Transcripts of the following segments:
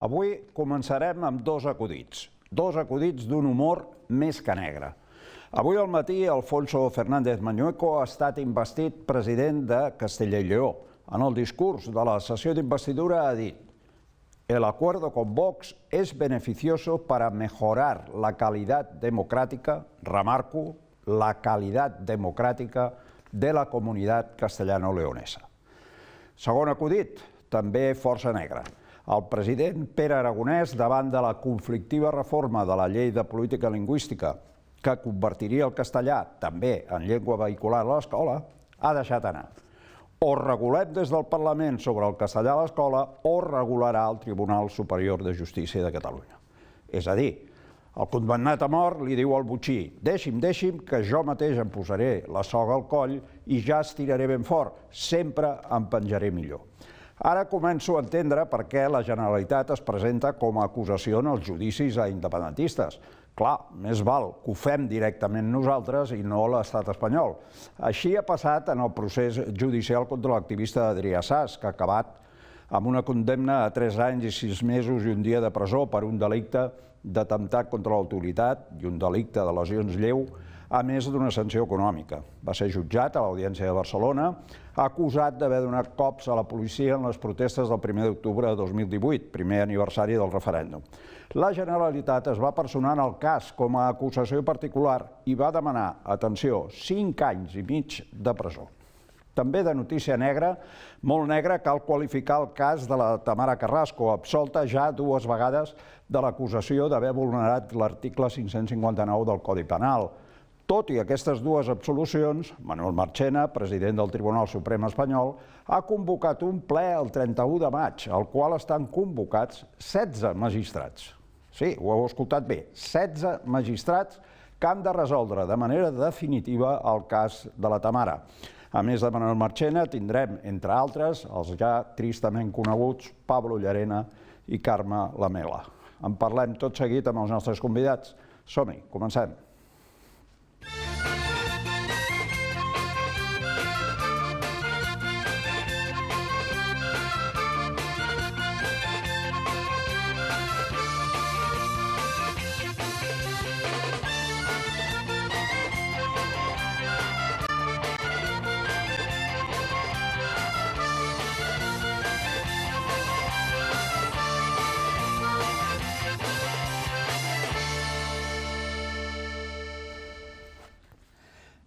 Avui començarem amb dos acudits d'un humor més que negre. Avui al matí, Alfonso Fernández Mañueco ha estat investit president de Castella i Lleó. En el discurs de la sessió d'investidura ha dit: el acuerdo con Vox es beneficioso para mejorar la calidad democrática, remarco, la calidad democrática de la comunitat castellano-leonesa. Segon acudit, també força negre. El president Pere Aragonès, davant de la conflictiva reforma de la llei de política lingüística que convertiria el castellà també en llengua vehicular a l'escola, ha deixat anar. O regulem des del Parlament sobre el castellà a l'escola o regularà el Tribunal Superior de Justícia de Catalunya. És a dir, el condemnat a mort li diu al botxí: deixi'm, que jo mateix em posaré la soga al coll i ja estiraré ben fort, sempre em penjaré millor. Ara començo a entendre per què la Generalitat es presenta com a acusació en els judicis a independentistes. Clar, més val que ho fem directament nosaltres i no l'estat espanyol. Així ha passat en el procés judicial contra l'activista Adrià Sas, que ha acabat amb una condemna a 3 anys i 6 mesos i un dia de presó per un delicte d'atemptat contra l'autoritat i un delicte de lesions lleu, a més d'una sanció econòmica. Va ser jutjat a l'Audiència de Barcelona, acusat d'haver donat cops a la policia en les protestes del 1 d'octubre de 2018, primer aniversari del referèndum. La Generalitat es va personar en el cas com a acusació particular i va demanar, atenció, 5 anys i mig de presó. També de notícia negra, molt negra, cal qualificar el cas de la Tamara Carrasco, absolta ja 2 vegades de l'acusació d'haver vulnerat l'article 559 del Codi Penal. Tot i aquestes 2 absolucions, Manuel Marchena, president del Tribunal Suprem espanyol, ha convocat un ple el 31 de maig, al qual estan convocats 16 magistrats. Sí, ho heu escoltat bé, 16 magistrats que han de resoldre de manera definitiva el cas de la Tamara. A més de Manuel Marchena, tindrem, entre altres, els ja tristament coneguts Pablo Llarena i Carme Lamela. En parlem tot seguit amb els nostres convidats. Som-hi, comencem.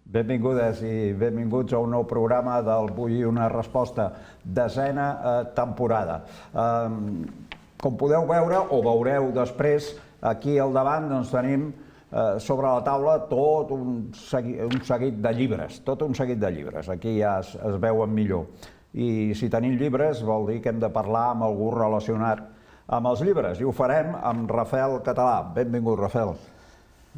Benvingudes i benvinguts a un nou programa del Vull una resposta, 10a temporada. Com podeu veure, o veureu després, aquí al davant tenim sobre la taula tot un seguit de llibres, Aquí ja es veuen millor. I si tenim llibres vol dir que hem de parlar amb algú relacionat amb els llibres, i ho farem amb Rafael Català. Benvingut, Rafael.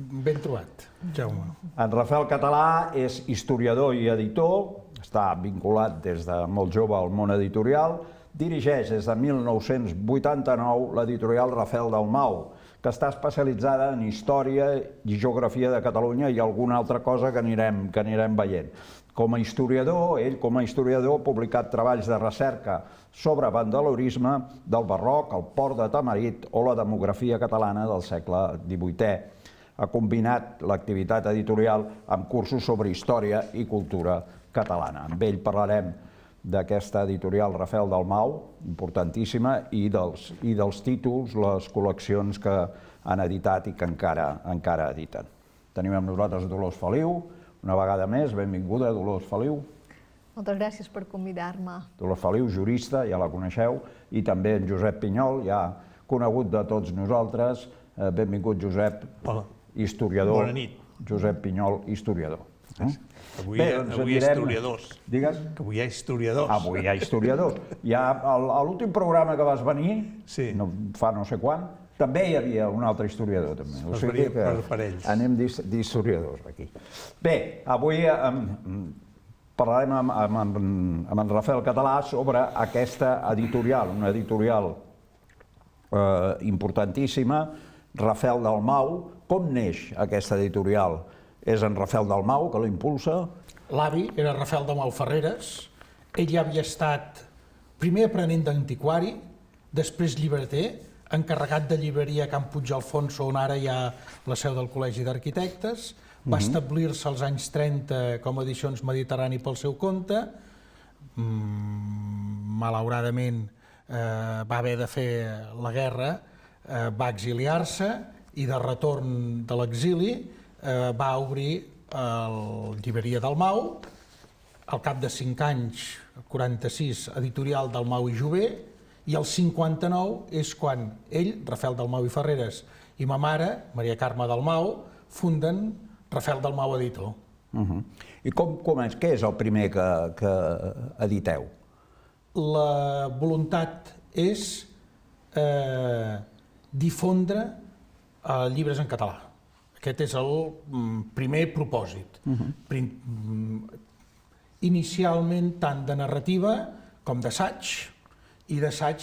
Ben trobat, Jaume. En Rafael Català és historiador i editor, està vinculat des de molt jove al món editorial, dirigeix des de 1989 l'editorial Rafel Dalmau, que està especialitzada en història i geografia de Catalunya i alguna altra cosa que anirem veient. Com a historiador, ha publicat treballs de recerca sobre vandalorisme del barroc, el port de Tamarit o la demografia catalana del segle XVIII. Ha combinat l'activitat editorial amb cursos sobre història i cultura catalana. Amb ell parlarem d'aquesta editorial Rafel Dalmau, importantíssima, i dels títols, les col·leccions que han editat i que encara editen. Tenim amb nosaltres Dolors Feliu, una vegada més. Benvinguda, Dolors Feliu. Moltes gràcies per convidar-me. Dolors Feliu, jurista, ja la coneixeu, i també en Josep Pinyol, ja conegut de tots nosaltres. Benvingut, Josep. Hola. Historiador. Bona nit. Josep Pinyol, historiador. Avui hi ha historiadors. Digues? Que avui hi ha historiadors. Avui hi ha historiadors. A l'últim programa que vas venir, fa no sé quan, també hi havia un altre historiador. Es venia per ells. Anem d'historiadors aquí. Bé, avui parlarem amb en Rafael Català sobre aquesta editorial, una editorial importantíssima, Rafel Dalmau. Com neix aquesta editorial? És en Rafel Dalmau que l'impulsa? L'avi era Rafel Dalmau Ferreres. Ell ja havia estat primer aprenent d'antiquari, després llibreter, encarregat de llibreria a Can Puigalfonso, on ara hi ha la seu del Col·legi d'Arquitectes, va establir-se als anys 30 com a Edicions Mediterrani pel seu compte, malauradament va haver de fer la guerra, va exiliar-se i de retorn de l'exili va obrir la llibreria Dalmau. Al cap de 5 anys, el 46, editorial Dalmau i Jové, i el 59 és quan ell, Rafael Dalmau i Ferreres, i ma mare, Maria Carme Dalmau, funden Rafael Dalmau Editor. I què és el primer que editeu? La voluntat és difondre llibres en català. Aquest és el primer propòsit. Inicialment tant de narrativa com d'assaig, i d'assaig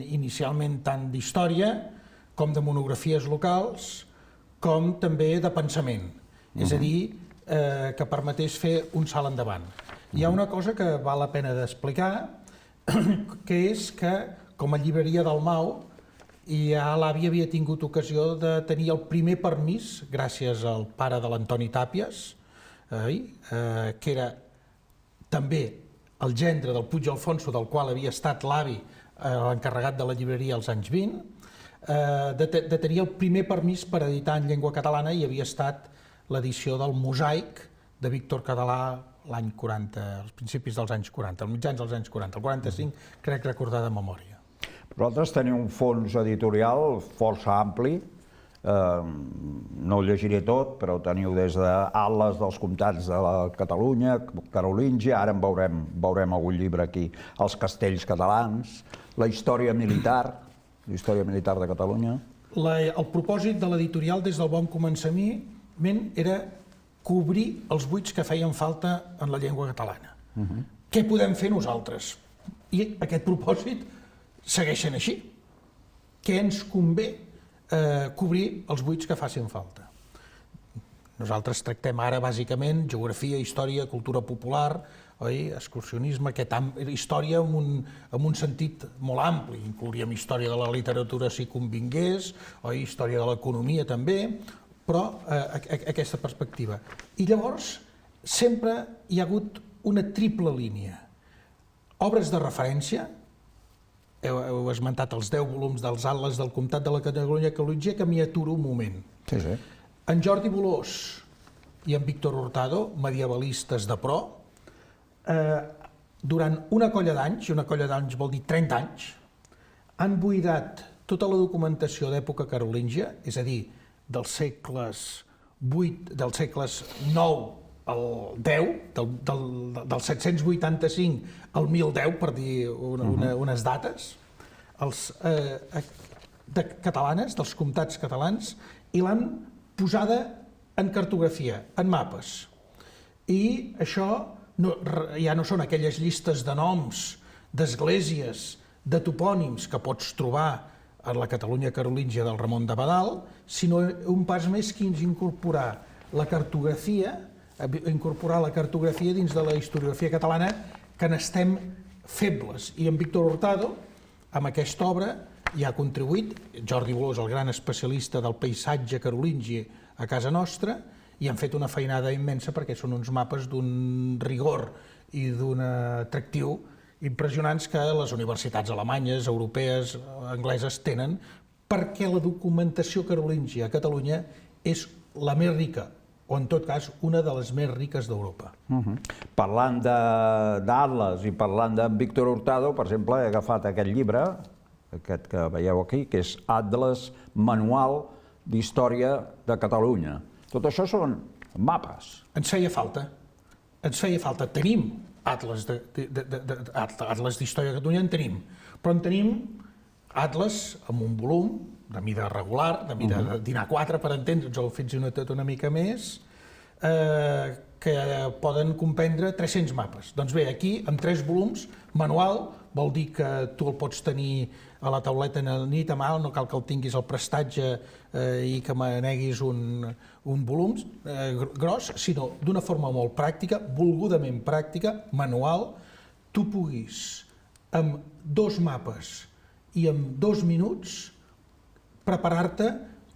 inicialment tant d'història com de monografies locals, com també de pensament. És a dir, que permetés fer un salt endavant. Hi ha una cosa que val la pena d'explicar, que és que, com a llibreria Dalmau, ja l'àvia havia tingut ocasió de tenir el primer permís, gràcies al pare de l'Antoni Tàpies, que era també el gendre del Puigalfonso, del qual havia estat l'avi l'encarregat de la llibreria als anys 20, de tenir el primer permís per editar en llengua catalana, i havia estat l'edició del Mosaic de Víctor Català l'any 40, als principis dels anys 40, als mitjans dels anys 40, el 45 crec recordar de memòria. Vosaltres teniu un fons editorial força ampli, no ho llegiré tot, però teniu des d'Atles dels comtats de la Catalunya, Carolíngia, ara en veurem algun llibre aquí, Els castells catalans, la història militar de Catalunya. El propòsit de l'editorial des del bon començament era cobrir els buits que feien falta en la llengua catalana. Què podem fer nosaltres? I aquest propòsit segueixen així. Què ens convé cobrir els buits que facin falta? Nosaltres tractem ara bàsicament geografia, història, cultura popular, excursionisme, història en un sentit molt ampli. Inclouríem història de la literatura si convingués, història de l'economia també, però aquesta perspectiva. I llavors sempre hi ha hagut una triple línia. Obres de referència, heu esmentat els 10 volums dels Atles del Comtat de la Catalunya, que m'hi aturo un moment. Sí. En Jordi Bolòs i en Víctor Hurtado, medievalistes de pro, durant una colla d'anys, i una colla d'anys vol dir 30 anys, han buidat tota la documentació d'època carolíngia, és a dir, dels segles IX al X, del 785 al 1010, per dir unes dates, catalanes, dels comtats catalans, i l'han posada en cartografia, en mapes. I això ja no són aquelles llistes de noms, d'esglésies, de topònims que pots trobar a la Catalunya carolíngia del Ramon de Badal, sinó un pas més que incorporar la cartografia dins de la historiografia catalana, que n'estem febles. I en Víctor Hurtado, amb aquesta obra, hi ha contribuït. Jordi Bolòs, el gran especialista del paisatge carolingi a casa nostra, i han fet una feinada immensa perquè són uns mapes d'un rigor i d'un atractiu impressionants que les universitats alemanyes, europees, angleses tenen, perquè la documentació carolíngia a Catalunya és la més rica, o en tot cas una de les més riques d'Europa. Parlant d'Atles i parlant d'en Víctor Hurtado, per exemple, he agafat aquest llibre, aquest que veieu aquí, que és Atles, Manual d'Història de Catalunya. Tot això són mapes. Ens feia falta. Tenim atles d'història de Catalunya, en tenim, però en tenim atles amb un volum de mida regular, de mida dinar 4, per entendre'ns, o fins i tot una mica més, que poden comprendre 300 mapes. Doncs bé, aquí, amb 3 volums, manual, vol dir que tu el pots tenir a la tauleta a la nit a mà, no cal que el tinguis al prestatge i que maneguis un volum gros, sinó d'una forma molt pràctica, volgudament pràctica, manual, tu puguis amb 2 mapes i amb 2 minuts preparar-te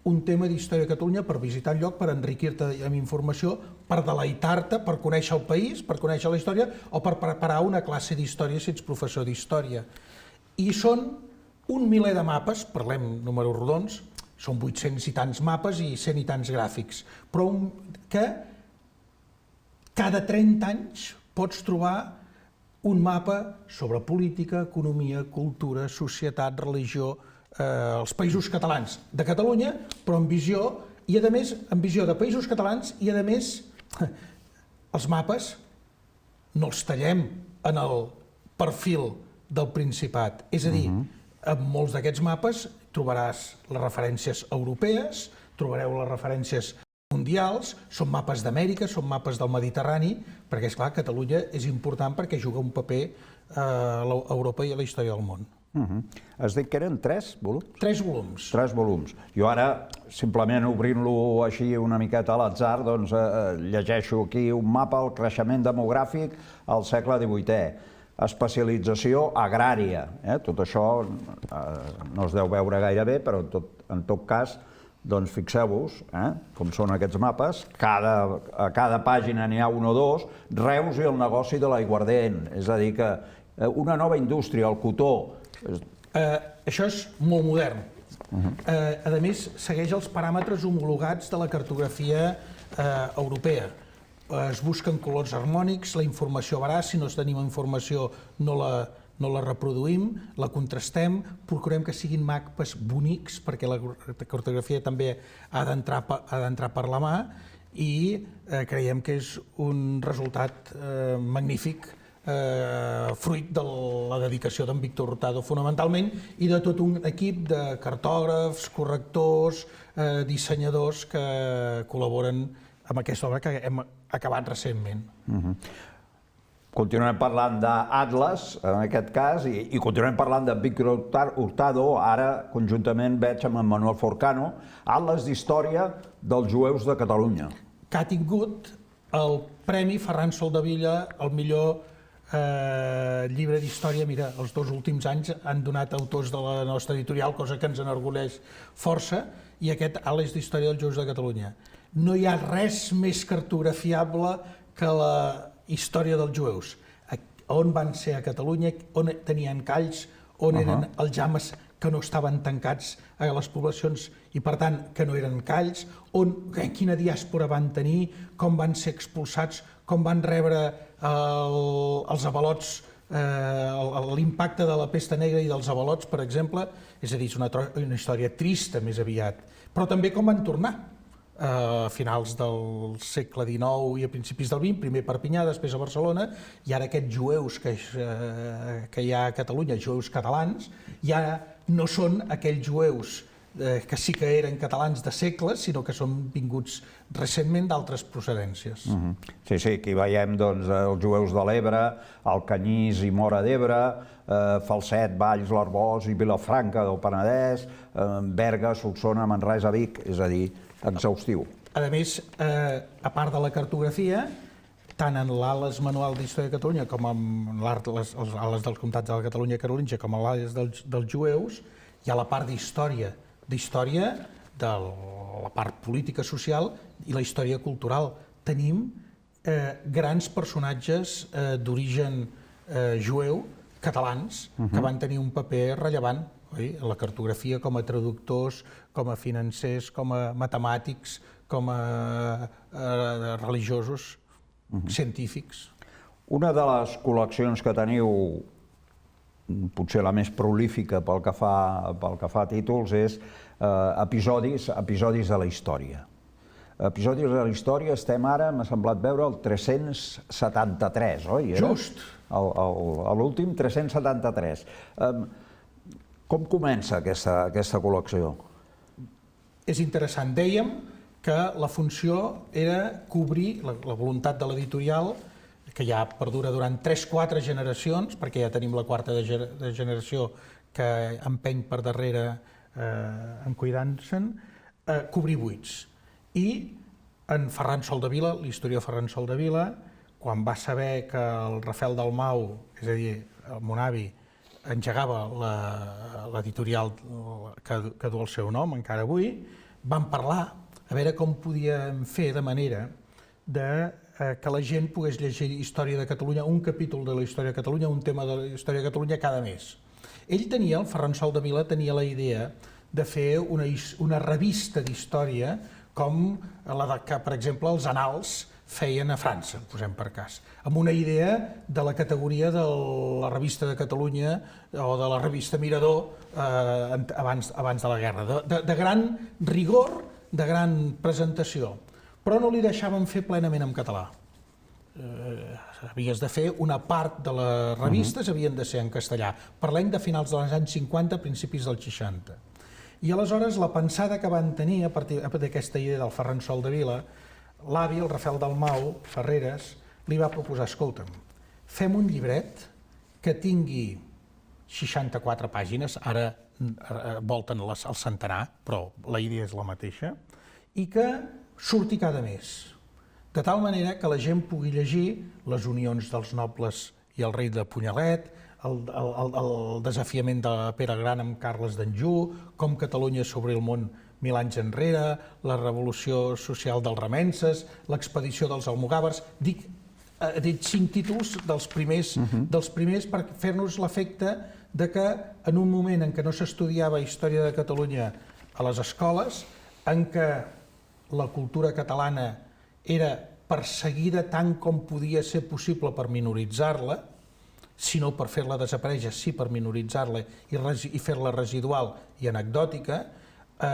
un tema d'història de Catalunya per visitar el lloc, per enriquir-te amb informació, per deleitar-te, per conèixer el país, per conèixer la història o per preparar una classe d'història si ets professor d'història. I són un miler de mapes, parlem números rodons, són 800 i tants mapes i 100 i tants gràfics, però que cada 30 anys pots trobar un mapa sobre política, economia, cultura, societat, religió, els països catalans de Catalunya, però amb visió, i a més, amb visió de països catalans, i a més, els mapes no els tallem en el perfil del Principat. És a dir, en molts d'aquests mapes trobaràs les referències europees, trobareu les referències mundials, són mapes d'Amèrica, són mapes del Mediterrani, perquè, esclar, Catalunya és important perquè juga un paper a Europa i a la història del món. Has dit que eren 3 volums? 3 volums. 3 volums. Jo ara, simplement obrint-lo així una miqueta a l'atzar, doncs llegeixo aquí un mapa del creixement demogràfic al segle XVIII. Especialització agrària. Tot això no es deu veure gaire bé, però en tot cas, doncs fixeu-vos com són aquests mapes. A cada pàgina n'hi ha un o dos. Reus i el negoci de l'aiguardent. És a dir, que una nova indústria, el cotó. Això és molt modern. A més, segueix els paràmetres homologats de la cartografia europea. Es busquen colors harmònics, la informació veraç, si no tenim informació no la reproduïm, la contrastem, procurem que siguin mapes bonics, perquè la cartografia també ha d'entrar per la mà, i creiem que és un resultat magnífic, fruit de la dedicació d'en Víctor Hurtado fonamentalment i de tot un equip de cartògrafs, correctors, dissenyadors que col·laboren amb aquesta obra que hem acabat recentment. Continuem parlant d'Atlas, en aquest cas, i continuem parlant de Víctor Hurtado, ara conjuntament veig amb en Manuel Forcano, Atlas d'Història dels Jueus de Catalunya. Que ha tingut el Premi Ferran Soldevilla, el millor llibre d'història. Mira, els 2 últims anys han donat autors de la nostra editorial, cosa que ens enorgulleix força, i aquest Atlas d'Història dels Jueus de Catalunya. No hi ha res més cartografiable que la història dels jueus. On van ser a Catalunya, on tenien calls, on eren els james que no estaven tancats a les poblacions i, per tant, que no eren calls, quina diàspora van tenir, com van ser expulsats, com van rebre els avalots, l'impacte de la pesta negra i dels avalots, per exemple. És a dir, és una història trista, més aviat. Però també com van tornar a finals del segle XIX i a principis del XX, primer a Perpinyà, després a Barcelona, i ara aquests jueus que hi ha a Catalunya, jueus catalans, ja no són aquells jueus que sí que eren catalans de segles, sinó que són vinguts recentment d'altres procedències. Sí, aquí veiem els jueus de l'Ebre, Alcanyís i Móra d'Ebre, Falset, Valls, l'Arboç i Vilafranca del Penedès, Berga, Solsona, Manresa, Vic, és a dir, exhaustiu. A més, a part de la cartografia, tant en l'Atles Manual d'Història de Catalunya com en l'Atles dels Comtats de la Catalunya Carolíngia com en l'Atles dels Jueus, hi ha la part d'història de la part política social i la història cultural. Tenim grans personatges d'origen jueu, catalans, que van tenir un paper rellevant en la cartografia com a traductors, com a financers, com a matemàtics, com a religiosos, científics. Una de les col·leccions que teniu, potser la més prolífica pel que fa a títols, és episodis de la història. Episodis de la història, estem ara, m'ha semblat veure, el 373, oi? Just. L'últim 373. Com comença aquesta col·lecció? És interessant. Dèiem que la funció era cobrir la voluntat de l'editorial, que ja perdura durant 3-4 generacions, perquè ja tenim la quarta generació que empeny per darrere en cuidant-se'n, cobrir buits. I en Ferran Soldevila, l'historiador Ferran Soldevila, quan va saber que el Rafel Dalmau, és a dir, el mon avi, engegava l'editorial que du el seu nom encara avui, vam parlar a veure com podíem fer de manera que la gent pogués llegir Història de Catalunya, un capítol de la Història de Catalunya, un tema de la Història de Catalunya cada mes. Ell tenia, el Ferran Soldevila, tenia la idea de fer una revista d'història com la que, per exemple, els Annals feien a França, posem per cas, amb una idea de la categoria de la revista de Catalunya o de la revista Mirador abans de la guerra, de gran rigor, de gran presentació, però no li deixaven fer plenament en català. Havies de fer una part de les revistes, havien de ser en castellà. Parlem de finals dels anys 50, principis dels 60. I aleshores la pensada que van tenir a partir d'aquesta idea del Ferran Soldevila, l'avi, el Rafael Dalmau Ferreres, li va proposar, escolta'm, fem un llibret que tingui 64 pàgines, ara volten al centenar, però la idea és la mateixa, i que surti cada mes, de tal manera que la gent pugui llegir les unions dels nobles i el rei de Punyalet, el desafiament de Pere Gran amb Carles d'Anjou, com Catalunya s'obrí el món 1000 anys enrere, la revolució social dels remenses, l'expedició dels almogàvers. Dic 5 títols dels primers per fer-nos l'efecte de que en un moment en què no s'estudiava Història de Catalunya a les escoles, en què la cultura catalana era perseguida tant com podia ser possible per minoritzar-la, si no per fer-la desaparèixer, sí per minoritzar-la i fer-la residual i anecdòtica,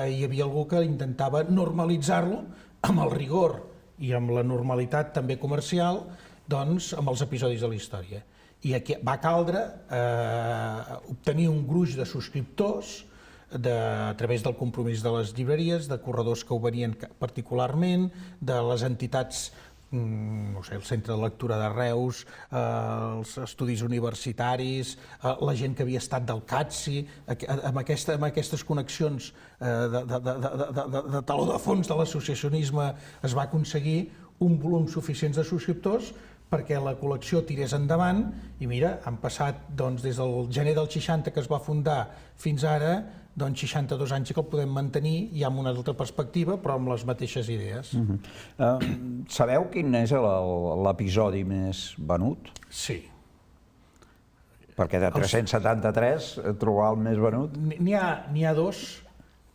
hi havia algú que intentava normalitzar-lo amb el rigor i amb la normalitat també comercial, doncs amb els episodis de la història. I va caldre obtenir un gruix de subscriptors a través del compromís de les llibreries, de corredors que ho venien particularment, de les entitats, no sé, el Centre de Lectura de Reus, els estudis universitaris, la gent que havia estat del CATSI, amb aquestes connexions de taló de fons de l'associacionisme es va aconseguir un volum suficient de subscriptors perquè la col·lecció tirés endavant i mira, han passat des del gener del 60 que es va fundar fins ara 62 anys que el podem mantenir ja amb una altra perspectiva però amb les mateixes idees. Sabeu quin és l'episodi més venut? Sí. Perquè de 373 trobar el més venut? N'hi ha dos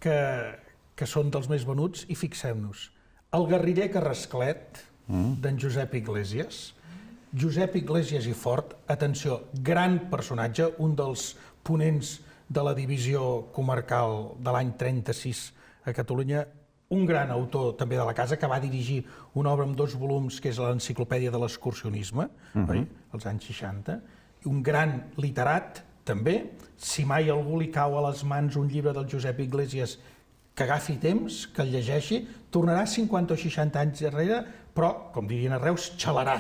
que són dels més venuts i fixem-nos. El Guerriller Carrasclet, d'en Josep Iglesias. Josep Iglesias i Fort, atenció, gran personatge, un dels ponents de la divisió comarcal de l'any 36 a Catalunya, un gran autor també de la casa que va dirigir una obra amb 2 volums que és l'Enciclopèdia de l'Excursionisme, als anys 60, un gran literat també. Si mai a algú li cau a les mans un llibre del Josep Iglesias que agafi temps, que el llegeixi, tornarà 50 o 60 anys darrere, però, com dirien a Reus, xalarà,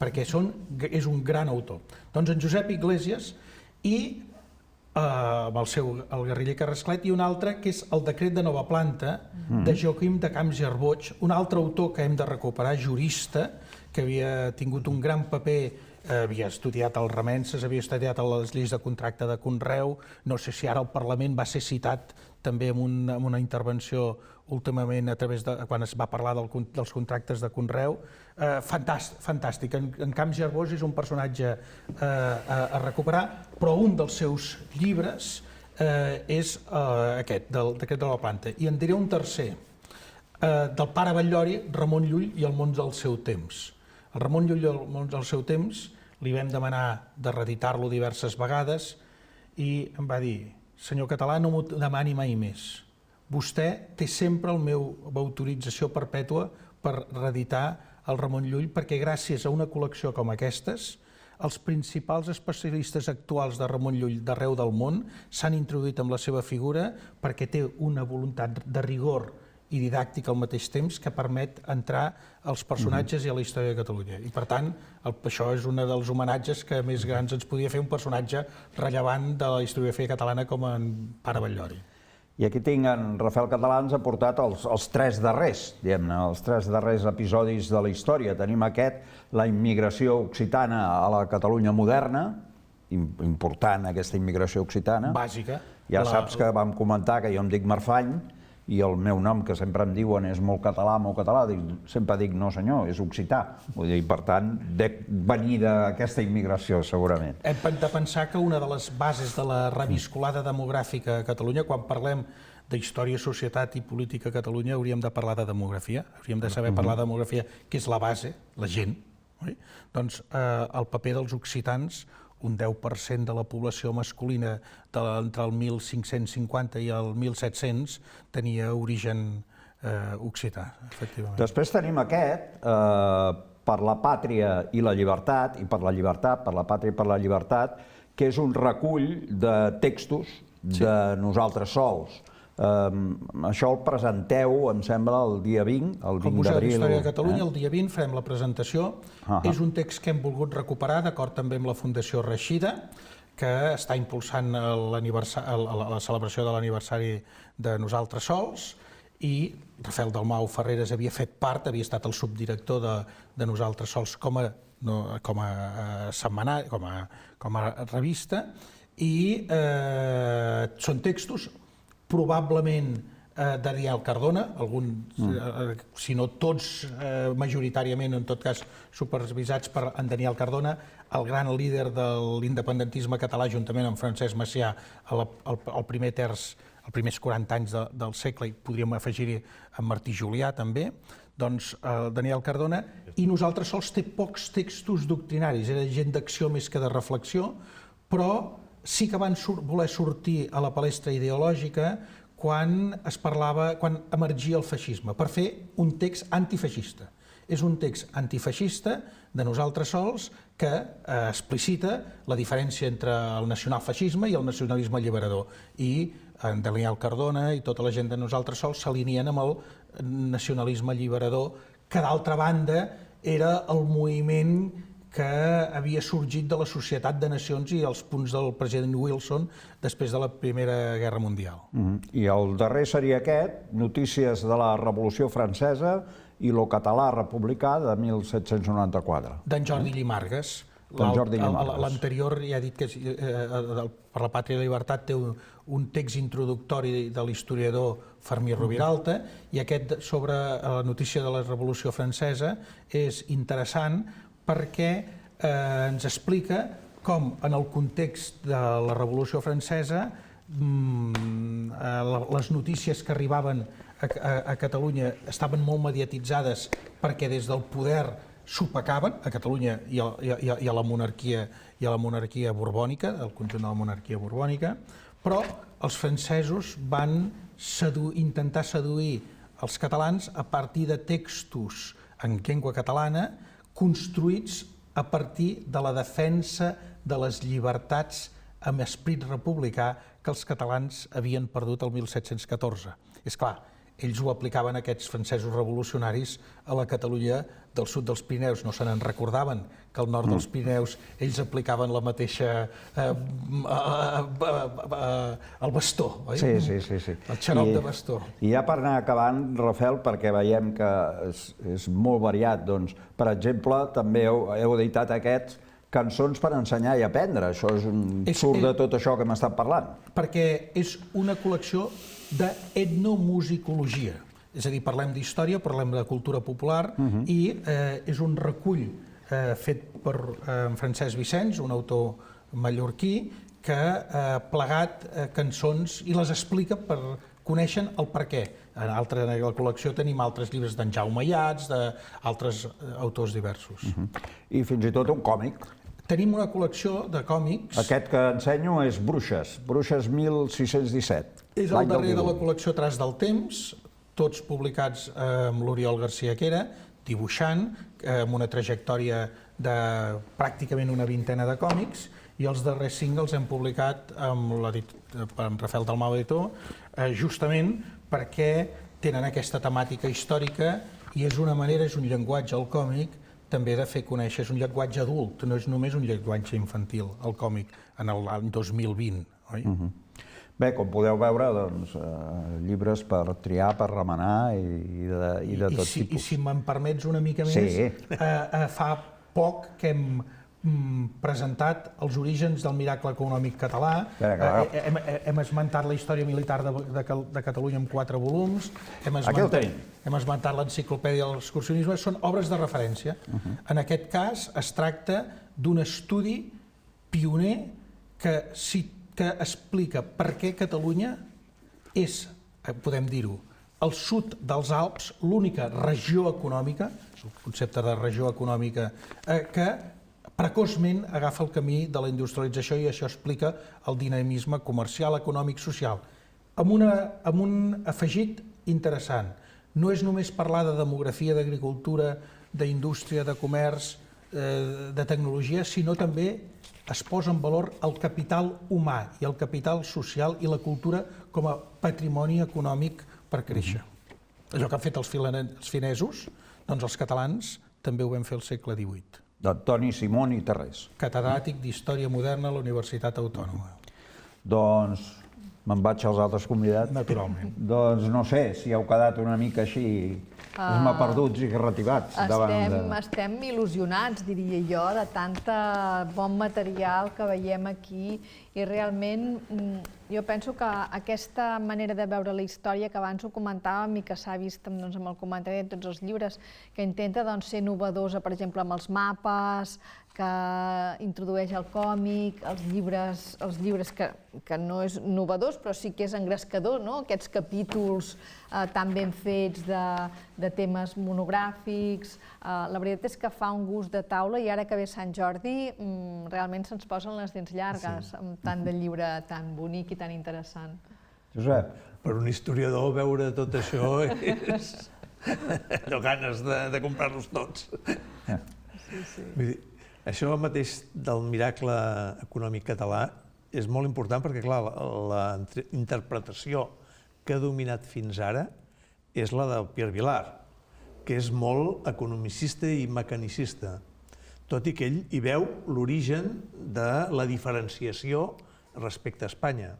perquè és un gran autor. Doncs en Josep Iglesias i amb el Guerriller Carrasclet, i un altre que és el Decret de Nova Planta, de Joaquim de Camps i Arbotx, un altre autor que hem de recuperar, jurista, que havia tingut un gran paper, havia estudiat els remenses, havia estudiat les lleis de contracte de conreu, no sé si ara el Parlament va ser citat també en una intervenció últimament a través de quan es va parlar dels contractes de conreu. Fantàstic. En Camps i Arbotx és un personatge a recuperar, però un dels seus llibres és aquest, del Decret de Nova Planta. I en diré un tercer, del pare Batllori, Ramon Llull i el món del seu temps. El Ramon Llull i el món del seu temps li vam demanar de reeditar-lo diverses vegades i em va dir: senyor català, no m'ho demani mai més. Vostè té sempre la meva autorització perpètua per reeditar el Ramon Llull, perquè gràcies a una col·lecció com aquestes, els principals especialistes actuals de Ramon Llull d'arreu del món s'han introduït amb la seva figura perquè té una voluntat de rigor i didàctica al mateix temps que permet entrar als personatges i a la història de Catalunya. I per tant, això és un dels homenatges que més grans ens podia fer un personatge rellevant de la historiografia catalana com en pare Batllori. I aquí tinc en Rafael Català, ens ha portat els 3 darrers, diguem-ne, els 3 darrers episodis de la història. Tenim aquest, la immigració occitana a la Catalunya moderna, important aquesta immigració occitana. Bàsica. Ja saps que vam comentar que jo em dic Marfany i el meu nom, que sempre em diuen és molt català, sempre dic no senyor, és occità. Vull dir, per tant, dec venir d'aquesta immigració, segurament. Hem de pensar que una de les bases de la reviscolada demogràfica a Catalunya, quan parlem d'història, societat i política a Catalunya, hauríem de parlar de demografia, hauríem de saber parlar de demografia, que és la base, la gent. Doncs el paper dels occitans, un 10% de la població masculina entre el 1550 i el 1700 tenia origen occità, efectivament. Després tenim aquest, per la pàtria i la llibertat, i per la llibertat, per la pàtria i per la llibertat, que és un recull de textos de nosaltres sols. Això el presenteu, em sembla, el dia 20, el 20 d'abril. Al Museu d'Història de Catalunya, el dia 20, farem la presentació. És un text que hem volgut recuperar, d'acord també amb la Fundació Reixida, que està impulsant la celebració de l'aniversari de Nosaltres Sols, i Rafael Dalmau Ferreres havia fet part, havia estat el subdirector de Nosaltres Sols com a setmanari, com a revista, i són textos probablement de Daniel Cardona, alguns, si no tots majoritàriament, en tot cas supervisats per en Daniel Cardona, el gran líder de l'independentisme català, juntament amb Francesc Macià, el primer terç, els primers 40 anys del segle, i podríem afegir-hi en Martí Julià també, doncs Daniel Cardona, i Nosaltres Sols té pocs textos doctrinaris, era gent d'acció més que de reflexió, però sí que van voler sortir a la palestra ideològica quan emergia el feixisme, per fer un text antifeixista. És un text antifeixista de Nosaltres Sols que explicita la diferència entre el nacionalfeixisme i el nacionalisme alliberador. I en Daniel Cardona i tota la gent de Nosaltres Sols s'alineen amb el nacionalisme alliberador, que d'altra banda era el moviment que havia sorgit de la Societat de Nacions i els punts del president Wilson després de la Primera Guerra Mundial. I el darrer seria aquest, Notícies de la Revolució Francesa i lo català republicà de 1794. D'en Jordi Llimargues. L'anterior, ja he dit que per la Pàtria i la Llibertat té un text introductori de l'historiador Fermí Roviralta, i aquest sobre la notícia de la Revolució Francesa és interessant perquè ens explica com en el context de la Revolució Francesa les notícies que arribaven a Catalunya estaven molt mediatitzades perquè des del poder s'opacaven a Catalunya i a la monarquia borbònica, al conjunt de la monarquia borbònica, però els francesos van intentar seduir els catalans a partir de textos en llengua catalana construïts a partir de la defensa de les llibertats amb esperit republicà que els catalans havien perdut el 1714. És clar, ells ho aplicaven, aquests francesos revolucionaris, a la Catalunya del sud dels Pirineus. No se n'en recordaven que al nord dels Pirineus ells aplicaven la mateixa... el bastó, oi? Sí. El xarop de bastó. I ja per anar acabant, Rafael, perquè veiem que és molt variat, doncs, per exemple, també heu editat aquests cançons per ensenyar i aprendre. Això surt de tot això que hem estat parlant. Perquè és una col·lecció d'etnomusicologia. És a dir, parlem d'història, parlem de cultura popular, i és un recull fet per Francesc Vicenç, un autor mallorquí, que ha plegat cançons i les explica per conèixer el per què. En la col·lecció tenim altres llibres d'en Jaume Ayats, d'altres autors diversos. I fins i tot un còmic. Tenim una col·lecció de còmics. Aquest que ensenyo és Bruixes, Bruixes 1617. És el darrer de la col·lecció Traç del Temps, tots publicats amb l'Oriol García Quera, dibuixant, amb una trajectòria de pràcticament una vintena de còmics, i els darrers 5 els hem publicat amb en Rafael Dalmau editor, justament perquè tenen aquesta temàtica històrica i és una manera, és un llenguatge al còmic també de fer conèixer, és un llenguatge adult, no és només un llenguatge infantil, el còmic, en l'any 2020, oi? Bé, com podeu veure, doncs, llibres per triar, per remenar i de tot tipus. I si me'n permets una mica més, fa poc que hem presentat els orígens del miracle econòmic català. Hem esmentat la història militar de Catalunya en 4 volums. Aquí el tenim. Hem esmentat l'enciclopèdia de l'excursionisme. Són obres de referència. En aquest cas es tracta d'un estudi pioner que explica per què Catalunya és, podem dir-ho, al sud dels Alps, l'única regió econòmica, el concepte de regió econòmica, que precoçment agafa el camí de la industrialització, i això explica el dinamisme comercial, econòmic, social. Amb un afegit interessant. No és només parlar de demografia, d'agricultura, d'indústria, de comerç, de tecnologia, sinó també es posa en valor el capital humà i el capital social i la cultura com a patrimoni econòmic per créixer. Allò que han fet els finesos, doncs els catalans també ho vam fer al segle XVIII. D'Antoni Simón i Tarrés. Catedràtic d'Història Moderna a la Universitat Autònoma. Doncs me'n vaig als altres convidats. Naturalment. Doncs no sé, si heu quedat una mica així esmaperduts i retivats. Estem il·lusionats, diria jo, de tanta bon material que veiem aquí, i realment jo penso que aquesta manera de veure la història, que abans ho comentàvem i que s'ha vist amb el comentari de tots els llibres, que intenta ser innovadora, per exemple, amb els mapes, que introdueix el còmic, els llibres que no és innovadors, però sí que és engrescador, aquests capítols tan ben fets de temes monogràfics. La veritat és que fa un gust de taula, i ara que ve Sant Jordi realment se'ns posen les dents llargues amb tant de llibre tan bonic i tan interessant. Josep. Per un historiador veure tot això és allò ganes de comprar-los tots. Vull dir, això mateix del miracle econòmic català és molt important perquè, clar, la interpretació que ha dominat fins ara és la del Pierre Vilar, que és molt economicista i mecanicista, tot i que ell hi veu l'origen de la diferenciació respecte a Espanya.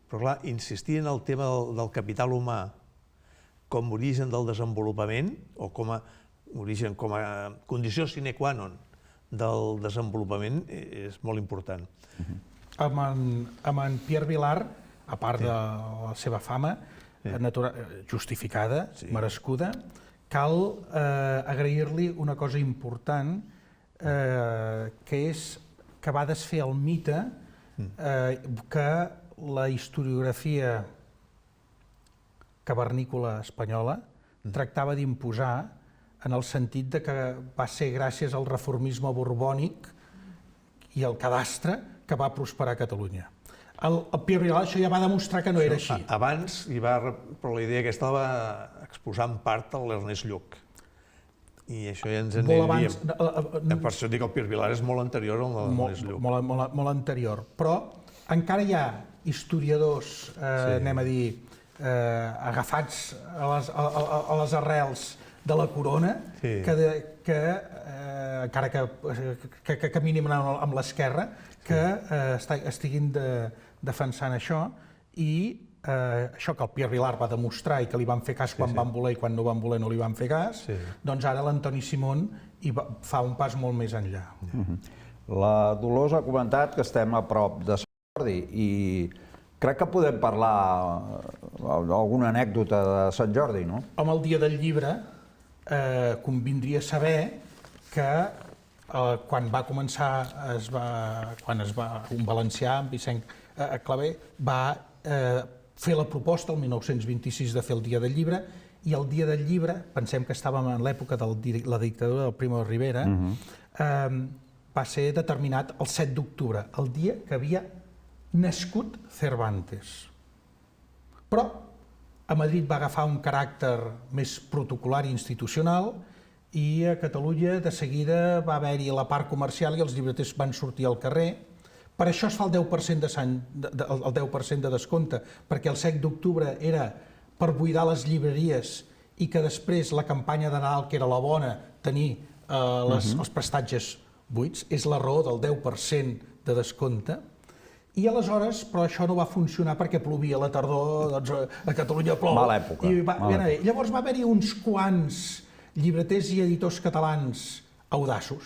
Però, clar, insistir en el tema del capital humà com a origen del desenvolupament, o com a origen, com a condició sine qua non del desenvolupament, és molt important. Amb en Pierre Vilar, a part de la seva fama, justificada, merescuda, cal agrair-li una cosa important, que és que va desfer el mite que la historiografia cavernícola espanyola tractava d'imposar, en el sentit que va ser gràcies al reformisme borbònic i al cadastre que va prosperar a Catalunya. El Pierre Vilar això ja va demostrar que no era així. Abans, però la idea aquesta la va exposar en part l'Ernest Lluch. I això ja ens aniríem. Per això dic que el Pierre Vilar és molt anterior al l'Ernest Lluch. Molt anterior. Però encara hi ha historiadors, anem a dir, agafats a les arrels de la corona, que encara que caminin amb l'esquerra, que estiguin defensant això, i això que el Pierre Vilar va demostrar i que li van fer cas quan van voler i quan no van voler no li van fer cas, doncs ara l'Antoni Simón fa un pas molt més enllà. La Dolors ha comentat que estem a prop de Sant Jordi i crec que podem parlar d'alguna anècdota de Sant Jordi, no? Amb el dia del llibre convindria saber que quan va començar, un valencià, en Vicent Clavé, va fer la proposta el 1926 de fer el dia del llibre, i el dia del llibre, pensem que estàvem en l'època de la dictadura del Primo de Rivera, va ser determinat el 7 d'octubre, el dia que havia nascut Cervantes. Però a Madrid va agafar un caràcter més protocolar i institucional, i a Catalunya de seguida va haver-hi la part comercial i els llibreters van sortir al carrer. Per això es fa el 10% de descompte, perquè el 7 d'octubre era per buidar les llibreries i que després la campanya de Nadal, que era la bona, tenir els prestatges buits, és la raó del 10% de descompte. I aleshores, però això no va funcionar perquè plovia a la tardor, doncs a Catalunya plou. Mala època. Llavors va haver-hi uns quants llibreters i editors catalans audaços,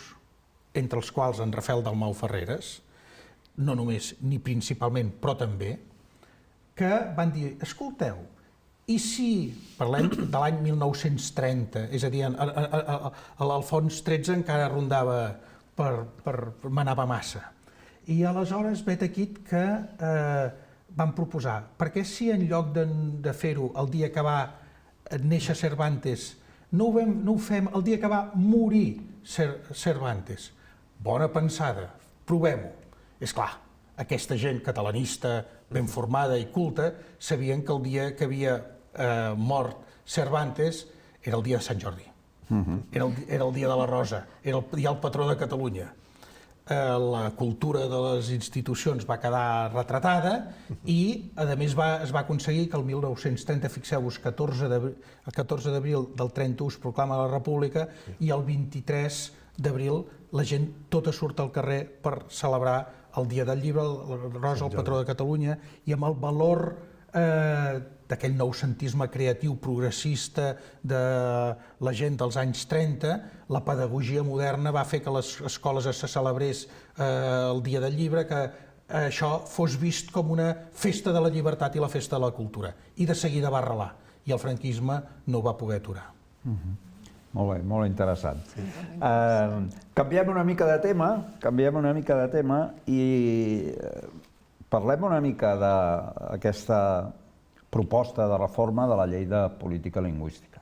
entre els quals en Rafael Dalmau Ferreres, no només ni principalment, però també, que van dir, escolteu, i si parlem de l'any 1930, és a dir, l'Alfons XIII encara rondava manava massa. I aleshores vet aquí que van proposar, perquè si en lloc de fer-ho el dia que va néixer Cervantes, no ho fem el dia que va morir Cervantes? Bona pensada, provem-ho. És clar, aquesta gent catalanista, ben formada i culta, sabien que el dia que havia mort Cervantes era el dia de Sant Jordi. Era el dia de la Rosa, era el patró de Catalunya. La cultura de les institucions va quedar retratada i, a més, es va aconseguir que el 1930, fixeu-vos, el 14 d'abril del 31 es proclama la República i el 23 d'abril la gent tota surt al carrer per celebrar el Dia del Llibre, la Rosa, el patró de Catalunya, i amb el valor d'aquell noucentisme creatiu progressista de la gent dels anys 30, la pedagogia moderna va fer que les escoles se celebrés el Dia del Llibre, que això fos vist com una festa de la llibertat i la festa de la cultura. I de seguida va arrelar, i el franquisme no ho va poder aturar. Molt bé, molt interessant. Canviem una mica de tema i parlem una mica d'aquesta proposta de reforma de la llei de política lingüística.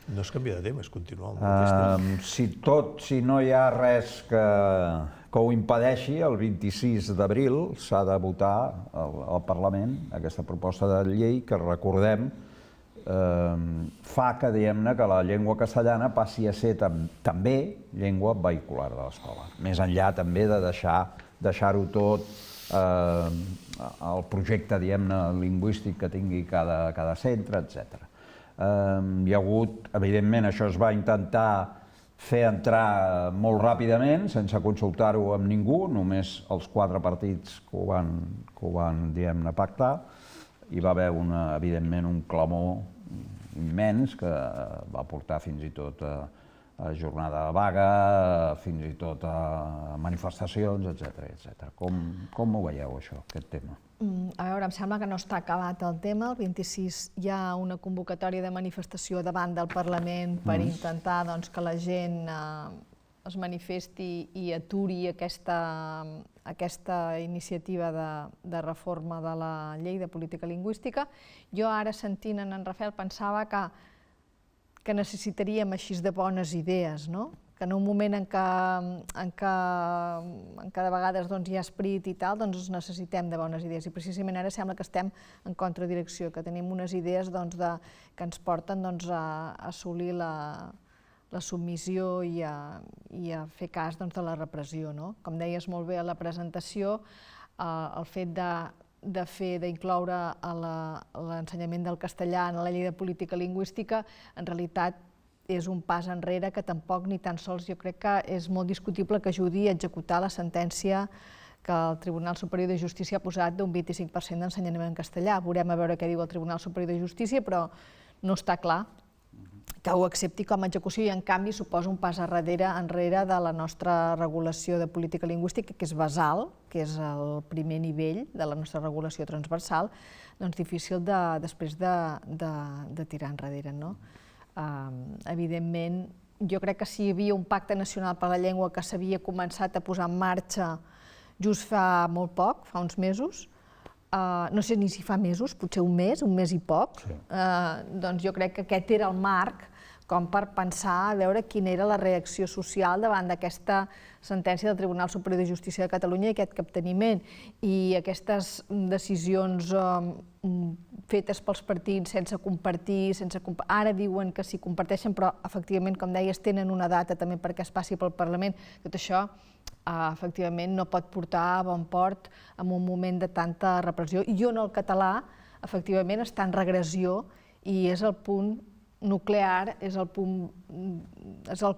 No es canvia de tema, es continua el mateix tema. Si no hi ha res que ho impedeixi, el 26 d'abril s'ha de votar al Parlament aquesta proposta de llei que, recordem, fa que, diguem-ne, que la llengua castellana passi a ser també llengua vehicular de l'escola. Més enllà també de deixar-ho tot el projecte, diguem-ne, lingüístic que tingui cada centre, etc. Hi ha hagut, evidentment, això es va intentar fer entrar molt ràpidament, sense consultar-ho amb ningú, només els 4 partits que ho van, diguem-ne, pactar. Hi va haver, evidentment, un clamor immens que va portar fins i tot a jornada de vaga, fins i tot a manifestacions, etc. Com ho veieu, això, aquest tema? A veure, em sembla que no està acabat el tema. El 26 hi ha una convocatòria de manifestació davant del Parlament per intentar que la gent es manifesti i aturi aquesta iniciativa de reforma de la llei de política lingüística. Jo ara, sentint en Rafael, pensava que necessitaríem així de bones idees, no? Que en un moment en què de vegades hi ha esperit i tal, doncs necessitem de bones idees. I precisament ara sembla que estem en contradirecció, que tenim unes idees que ens porten a assolir la submissió i a fer cas de la repressió. Com deies molt bé a la presentació, el fet d'incloure l'ensenyament del castellà en la llei de política lingüística en realitat és un pas enrere que tampoc ni tan sols jo crec que és molt discutible que ajudi a executar la sentència que el Tribunal Superior de Justícia ha posat d'un 25% d'ensenyament en castellà. Veurem a veure què diu el Tribunal Superior de Justícia, però no està clar que ho accepti com a execució i, en canvi, suposa un pas enrere de la nostra regulació de política lingüística, que és basal, que és el primer nivell de la nostra regulació transversal, doncs difícil després de tirar enrere. Evidentment, jo crec que si hi havia un pacte nacional per la llengua que s'havia començat a posar en marxa just fa molt poc, fa uns mesos, no sé ni si fa mesos, potser un mes i poc, doncs jo crec que aquest era el marc com per pensar a veure quina era la reacció social davant d'aquesta sentència del Tribunal Superior de Justícia de Catalunya i aquest capteniment. I aquestes decisions fetes pels partits sense compartir, ara diuen que sí comparteixen, però efectivament, com deies, tenen una data també perquè es passi pel Parlament. Tot això efectivament no pot portar a bon port en un moment de tanta repressió. I on el català efectivament està en regressió i és el punt nuclear, és el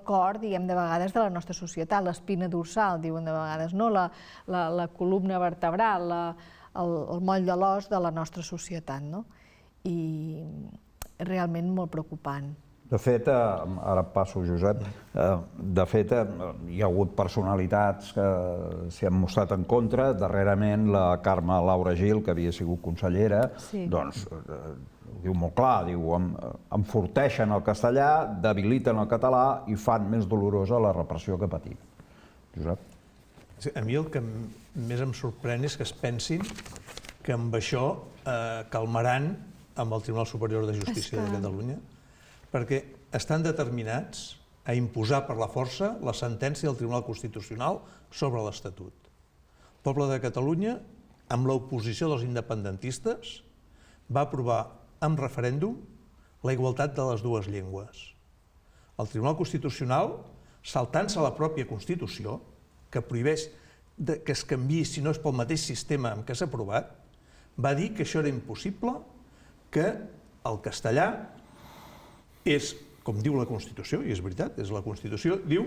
cor, diguem, de vegades de la nostra societat, l'espina dorsal, diuen de vegades, la columna vertebral, el moll de l'os de la nostra societat. I realment molt preocupant. De fet, ara passo, Josep, de fet hi ha hagut personalitats que s'hi han mostrat en contra. Darrerament la Carme Laura Gil, que havia sigut consellera, doncs ho diu molt clar, diu enforteixen el castellà, debiliten el català i fan més dolorosa la repressió que patim. Josep? A mi el que més em sorprèn és que es pensin que amb això calmaran amb el Tribunal Superior de Justícia de Catalunya, perquè estan determinats a imposar per la força la sentència del Tribunal Constitucional sobre l'Estatut. El poble de Catalunya, amb l'oposició dels independentistes, va aprovar en referèndum la igualtat de les dues llengües. El Tribunal Constitucional, saltant-se la pròpia Constitució, que prohibeix que es canviï si no és pel mateix sistema en què s'ha aprovat, va dir que això era impossible, que el castellà és, com diu la Constitució, i és veritat, és la Constitució, diu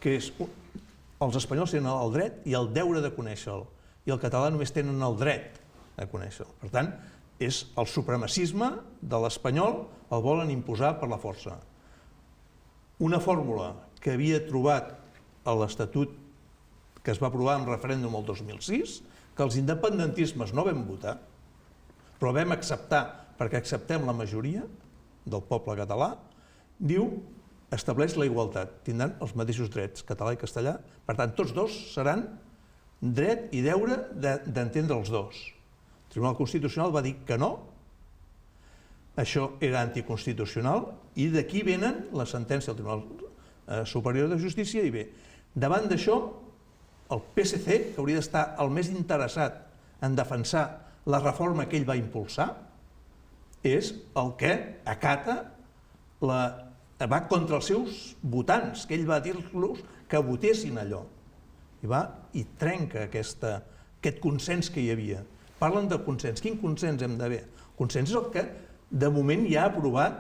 que els espanyols tenen el dret i el deure de conèixer-lo, i el català només tenen el dret a conèixer-lo. Per tant, és el supremacisme de l'espanyol, el volen imposar per la força. Una fórmula que havia trobat a l'Estatut que es va aprovar en referèndum el 2006, que els independentismes no vam votar, però vam acceptar, perquè acceptem la majoria del poble català, diu, estableix la igualtat, tindran els mateixos drets, català i castellà, per tant, tots dos seran dret i deure d'entendre els dos. El Tribunal Constitucional va dir que no, això era anticonstitucional, i d'aquí venen la sentència del Tribunal Superior de Justícia, i bé, davant d'això, el PSC, que hauria d'estar el més interessat en defensar la reforma que ell va impulsar, és el que acata, va contra els seus votants, que ell va dir-los que votessin allò. I trenca aquest consens que hi havia. Parlen de consens. Quin consens hem d'haver? El consens és el que de moment ja ha aprovat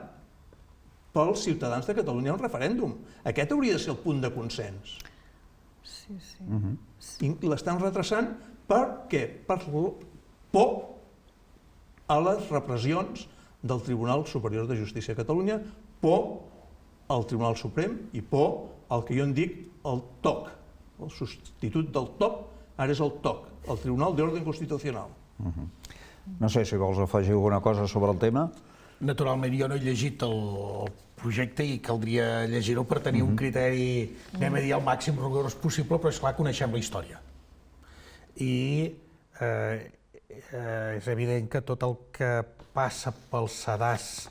pels ciutadans de Catalunya en referèndum. Aquest hauria de ser el punt de consens. Sí. I l'estan retrasant per què? Per por a les repressions del Tribunal Superior de Justícia de Catalunya, por al Tribunal Suprem i por al que jo en dic el TOC. El substitut del TOC ara és el TOC, el Tribunal d'Orden Constitucional. No sé si vols afegir alguna cosa sobre el tema. Naturalment, jo no he llegit el projecte i caldria llegir-ho per tenir un criteri, anem a dir, el màxim rigorós possible, però esclar, coneixem la història. I és evident que tot el que passa pel sedàs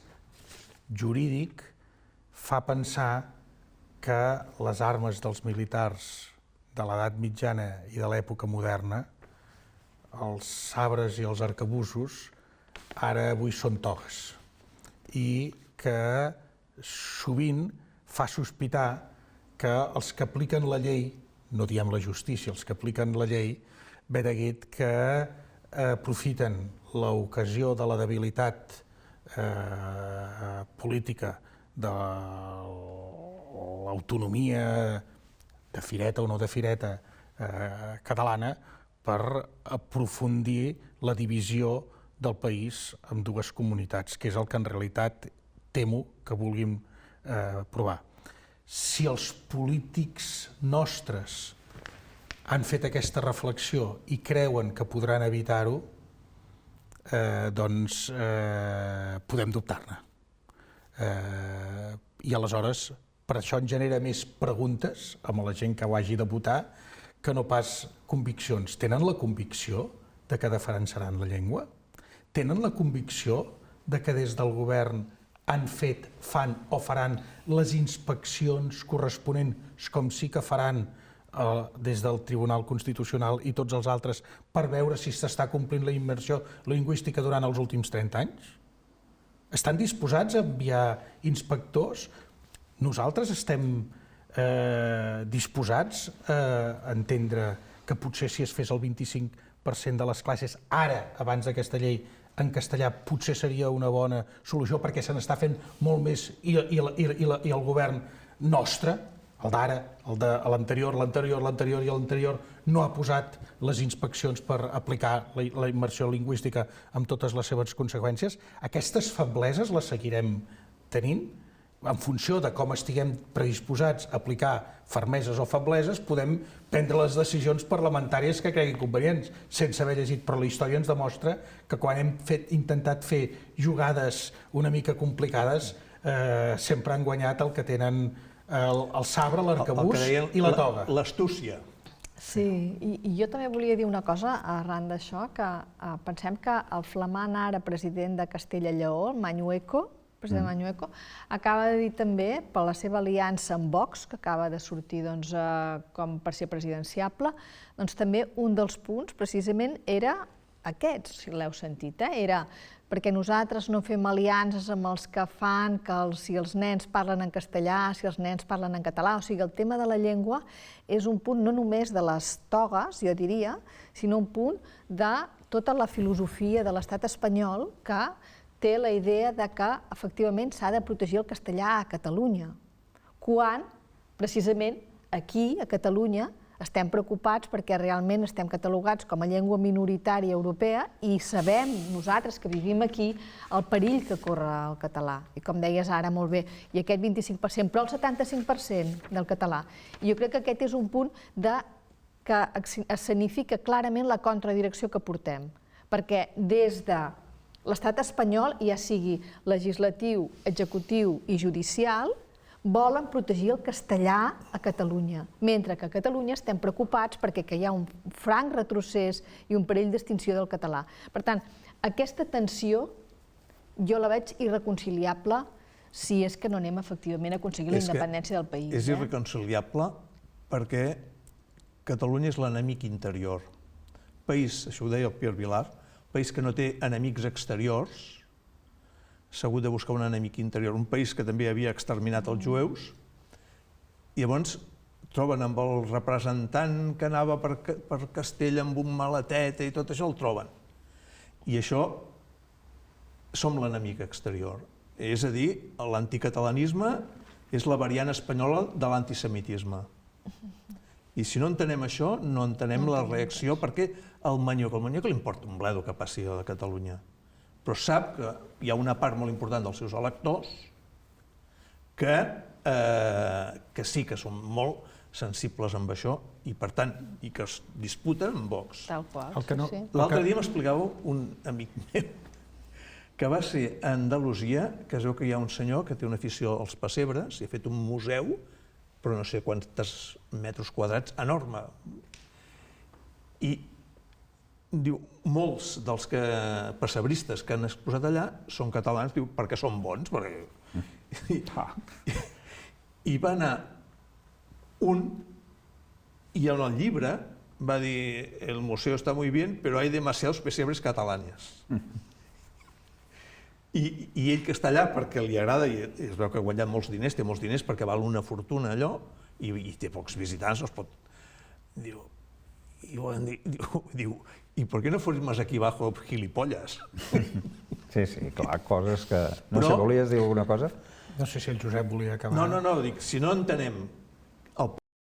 jurídic fa pensar que les armes dels militars de l'edat mitjana i de l'època moderna, els sabres i els arcabusos, ara avui són togues. I que sovint fa sospitar que els que apliquen la llei, no diem la justícia, els que apliquen la llei, ben aguit que aprofiten l'ocasió de la debilitat política de l'autonomia de fireta o no de fireta catalana per aprofundir la divisió del país en dues comunitats, que és el que en realitat temo que vulguin provar. Si els polítics nostres han fet aquesta reflexió i creuen que podran evitar-ho, doncs podem dubtar-ne. I aleshores, per això en genera més preguntes amb la gent que ho hagi de votar que no pas conviccions. Tenen la convicció de que defensaran la llengua? Tenen la convicció de que des del govern han fet, fan o faran les inspeccions corresponents, com sí que faran des del Tribunal Constitucional i tots els altres, per veure si s'està complint la immersió lingüística durant els últims 30 anys? Estan disposats a enviar inspectors? Nosaltres estem disposats a entendre que potser si es fes el 25% de les classes ara, abans d'aquesta llei, en castellà potser seria una bona solució perquè se n'està fent molt més i el govern nostre, el d'ara, el de l'anterior i l'anterior, no ha posat les inspeccions per aplicar la immersió lingüística amb totes les seves conseqüències. Aquestes febleses les seguirem tenint? en funció de com estiguem predisposats a aplicar fermeses o febleses, podem prendre les decisions parlamentàries que cregui convenients, sense haver llegit, però la història ens demostra que quan hem intentat fer jugades una mica complicades, sempre han guanyat el que tenen el sabre, l'arcabús i la toga. L'astúcia. Sí, i jo també volia dir una cosa arran d'això, que pensem que el flamant ara president de Castella i Lleó, Mañueco, president Mañueco, acaba de dir també, per la seva aliança amb Vox, que acaba de sortir com per ser presidenciable, doncs també un dels punts precisament era aquests, si l'heu sentit, era perquè nosaltres no fem aliances amb els que fan que si els nens parlen en castellà, si els nens parlen en català, o sigui, el tema de la llengua és un punt no només de les togues, jo diria, sinó un punt de tota la filosofia de l'estat espanyol que té la idea de que efectivament s'ha de protegir el castellà a Catalunya, quan precisament aquí, a Catalunya, estem preocupats perquè realment estem catalogats com a llengua minoritària europea i sabem, nosaltres que vivim aquí, el perill que corre el català. I com deies ara molt bé, i aquest 25%, però el 75% del català. I jo crec que aquest és un punt que escenifica clarament la contradirecció que portem, perquè des de l'estat espanyol, ja sigui legislatiu, executiu i judicial, volen protegir el castellà a Catalunya, mentre que a Catalunya estem preocupats perquè hi ha un franc retrocés i un perill d'extinció del català. Per tant, aquesta tensió jo la veig irreconciliable si és que no anem efectivament a aconseguir la independència del país. És irreconciliable perquè Catalunya és l'enemic interior. País, això ho deia el Pierre Vilar, país que no té enemics exteriors, s'ha hagut de buscar un enemic interior, un país que també havia exterminat els jueus, i llavors troben amb el representant que anava per Castella amb un maletet i tot això el troben. I això som l'enemic exterior. És a dir, l'anticatalanisme és la variant espanyola de l'antisemitisme. I si no entenem això, no entenem la reacció, perquè al Mañueco li importa un bledo que passi a Catalunya, però sap que hi ha una part molt important dels seus electors que sí que són molt sensibles amb això i, per tant, i que es disputen amb Vox. Tal qual, sí. L'altre dia m'explicava un amic meu que va ser a Andalusia, que es veu que hi ha un senyor que té una afició als pessebres i ha fet un museu, però no sé quants metres quadrats, enorme. I diu, molts dels pessebristes que han exposat allà són catalans, diu, perquè són bons, i va anar un, i en el llibre va dir, el museu està muy bien, pero hay demasiados pesebres catalanes. I ell que està allà perquè li agrada, i es veu que ha guanyat molts diners, té molts diners perquè val una fortuna allò, i té pocs visitants, no es pot... Diu, ¿y por qué no formas aquí abajo, gilipollas? Sí, clar, coses que... No sé, volies dir alguna cosa? No sé si el Josep volia acabar. No, dic, si no entenem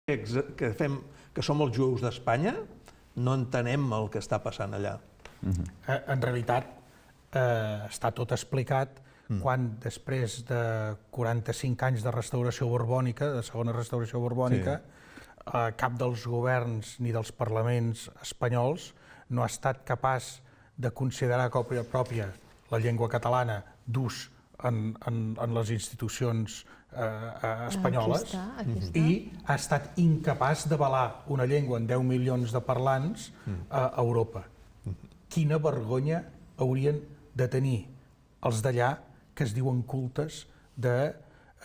que fem, que som els jueus d'Espanya, no entenem el que està passant allà. En realitat, està tot explicat quan després de 45 anys de restauració borbònica, de segona restauració borbònica, cap dels governs ni dels parlaments espanyols no ha estat capaç de considerar pròpia la llengua catalana d'ús en les institucions espanyoles i ha estat incapaç d'avalar una llengua amb 10 milions de parlants a Europa. Quina vergonya haurien de tenir els d'allà que es diuen cultes d'expulsar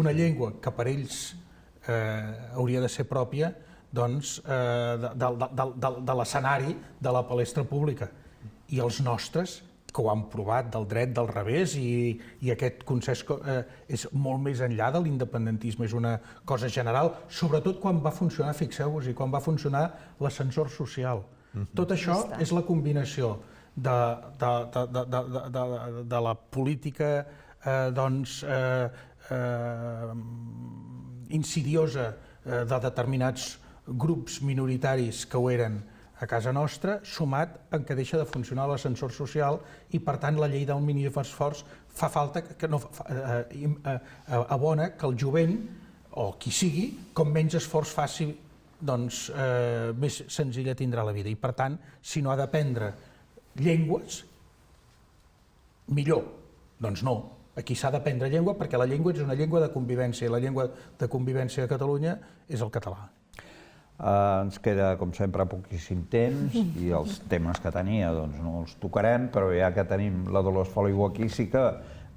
una llengua que per ells hauria de ser pròpia de l'escenari de la palestra pública. I els nostres, que ho han provat del dret del revés, i aquest consens és molt més enllà de l'independentisme, és una cosa general, sobretot quan va funcionar, fixeu-vos, i quan va funcionar l'ascensor social. Tot això és la combinació de la política insidiosa de determinats grups minoritaris que ho eren a casa nostra, sumat en que deixa de funcionar l'ascensor social i, per tant, la llei del mínim esforç fa falta que no abona que el jovent, o qui sigui, com menys esforç faci, doncs més senzilla tindrà la vida. I, per tant, si no ha d'aprendre llengües, millor. Doncs no. Aquí s'ha d'aprendre llengua perquè la llengua és una llengua de convivència i la llengua de convivència a Catalunya és el català. Ens queda, com sempre, poquíssim temps i els temes que tenia doncs, no els tocarem, però ja que tenim la Dolors Feliu aquí sí que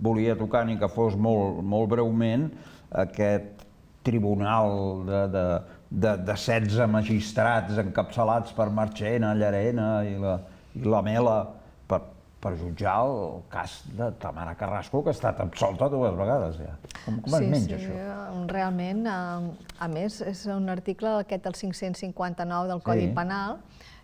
volia tocar, ni que fos molt breument, aquest tribunal de 16 magistrats encapçalats per Marchena, Llarena i la Mela per jutjar el cas de Tamara Carrasco, que ha estat absolta 2 vegades ja. Com es menja això? Sí, realment, a més, és un article aquest del 559 del Codi Penal,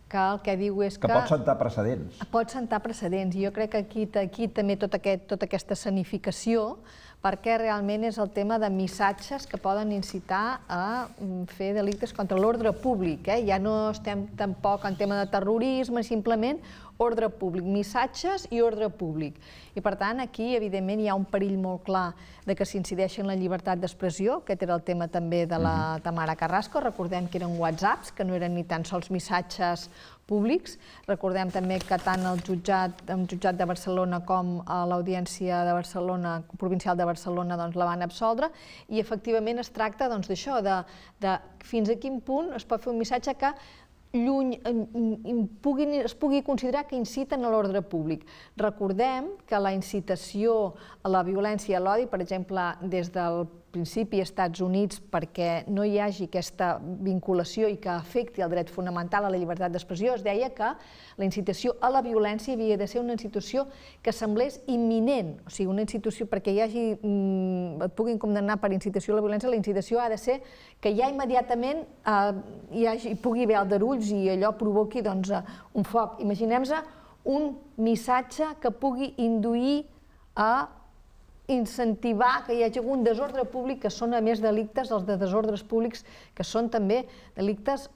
que el que diu és que... Que pot sentar precedents. Pot sentar precedents, i jo crec que aquí també tota aquesta escenificació, perquè realment és el tema de missatges que poden incitar a fer delictes contra l'ordre públic. Ja no estem tampoc en tema de terrorisme, simplement ordre públic, missatges i ordre públic. I per tant, aquí, evidentment, hi ha un perill molt clar de que s'incideixi en la llibertat d'expressió, aquest era el tema també de la Tamara Carrasco, recordem que eren whatsapps, que no eren ni tan sols missatges públics. Recordem també que tant el jutjat de Barcelona com l'Audiència de Barcelona, provincial de Barcelona, la van absoldre, i efectivament es tracta d'això, de fins a quin punt es pot fer un missatge que es pugui considerar que inciten a l'ordre públic. Recordem que la incitació a la violència i a l'odi, per exemple, des del principi als Estats Units, perquè no hi hagi aquesta vinculació i que afecti el dret fonamental a la llibertat d'expressió, es deia que la incitació a la violència havia de ser una institució que semblés imminent, o sigui, una institució perquè et puguin condemnar per incitació a la violència, la incitació ha de ser que ja immediatament hi pugui haver aldarulls i allò provoqui un foc. Imaginem-nos un missatge que pugui induir a incentivar que hi hagi un desordre públic, que són a més delictes, els de desordres públics, que són també delictes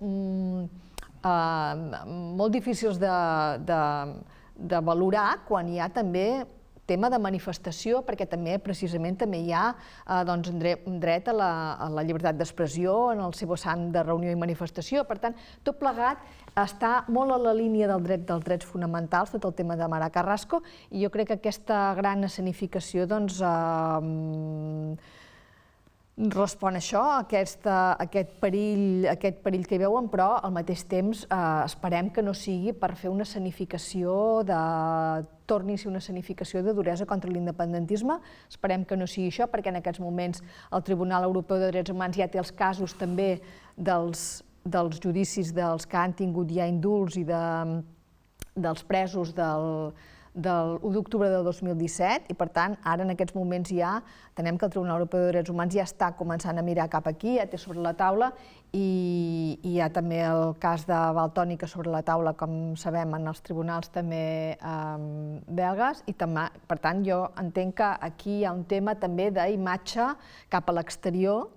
molt difícils de valorar quan hi ha també tema de manifestació, perquè també precisament també hi ha dret a la llibertat d'expressió en el seu vessant de reunió i manifestació. Per tant, tot plegat està molt a la línia dels drets fonamentals, tot el tema de Tamara Carrasco, i jo crec que aquesta gran escenificació respon a això, a aquest perill que hi veuen, però al mateix temps esperem que no sigui per fer una escenificació torni a ser una escenificació de duresa contra l'independentisme. Esperem que no sigui això, perquè en aquests moments el Tribunal Europeu de Drets Humans ja té els casos també dels judicis dels que han tingut ja indults i dels presos del 1 d'octubre de 2017, i per tant, ara en aquests moments ja tenem que el Tribunal Europeu de Drets Humans ja està començant a mirar cap aquí, ja té sobre la taula, i hi ha també el cas de Valtònica sobre la taula, com sabem, en els tribunals també belgues, i per tant jo entenc que aquí hi ha un tema també d'imatge cap a l'exterior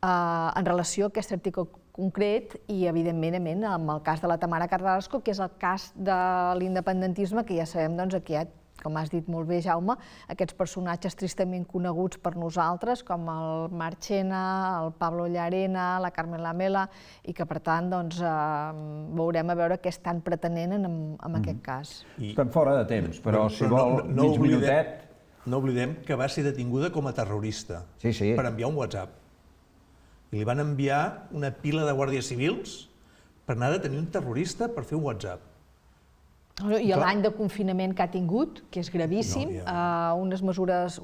en relació a aquest article concret i, evidentment, amb el cas de la Tamara Carrasco, que és el cas de l'independentisme, que ja sabem que hi ha, com has dit molt bé, Jaume, aquests personatges tristament coneguts per nosaltres, com el Marchena, el Pablo Llarena, la Carmen Lamela, i que, per tant, veurem a veure què estan pretenent en aquest cas. Estem fora de temps, però si vol mig minutet... No oblidem que va ser detinguda com a terrorista per enviar un WhatsApp. I li van enviar una pila de guàrdies civils per anar a detenir un terrorista per fer un WhatsApp. I l'any de confinament que ha tingut, que és gravíssim, unes mesures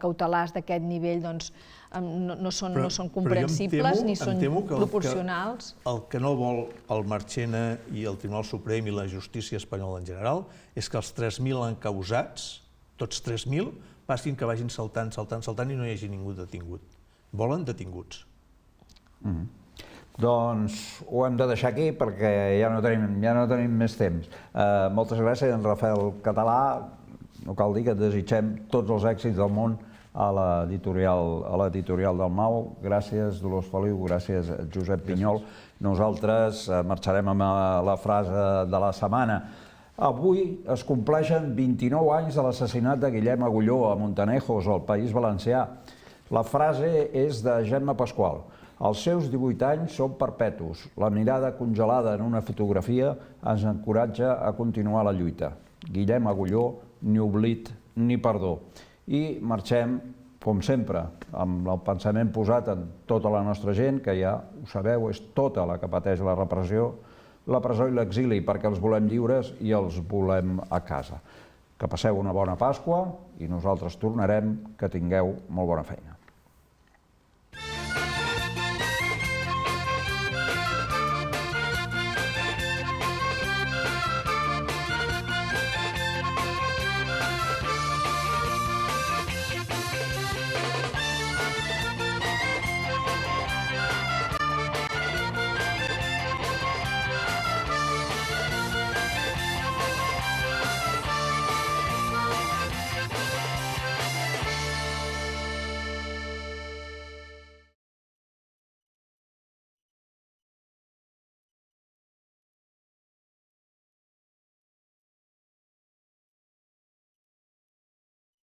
cautelars d'aquest nivell no són comprensibles ni són proporcionals. El que no vol el Marchena i el Tribunal Suprem i la justícia espanyola en general és que els 3.000 encausats, tots 3.000, passin que vagin saltant i no hi hagi ningú detingut. Volen detinguts. Doncs ho hem de deixar aquí perquè ja no tenim més temps. Moltes gràcies, en Rafael Català. No cal dir que desitgem tots els èxits del món a l'editorial del Mau. Gràcies, Dolors Feliu, gràcies, Josep Pinyol. Nosaltres marxarem amb la frase de la setmana. Avui es compleixen 29 anys de l'assassinat de Guillem Agulló a Montanejos, al País Valencià. La frase és de Gemma Pasqual. Els seus 18 anys són perpetus. La mirada congelada en una fotografia ens encoratja a continuar la lluita. Guillem Agulló, ni oblit ni perdó. I marxem, com sempre, amb el pensament posat en tota la nostra gent, que ja ho sabeu, és tota la que pateix la repressió, la presó i l'exili, perquè els volem lliures i els volem a casa. Que passeu una bona Pasqua i nosaltres tornarem, que tingueu molt bona feina.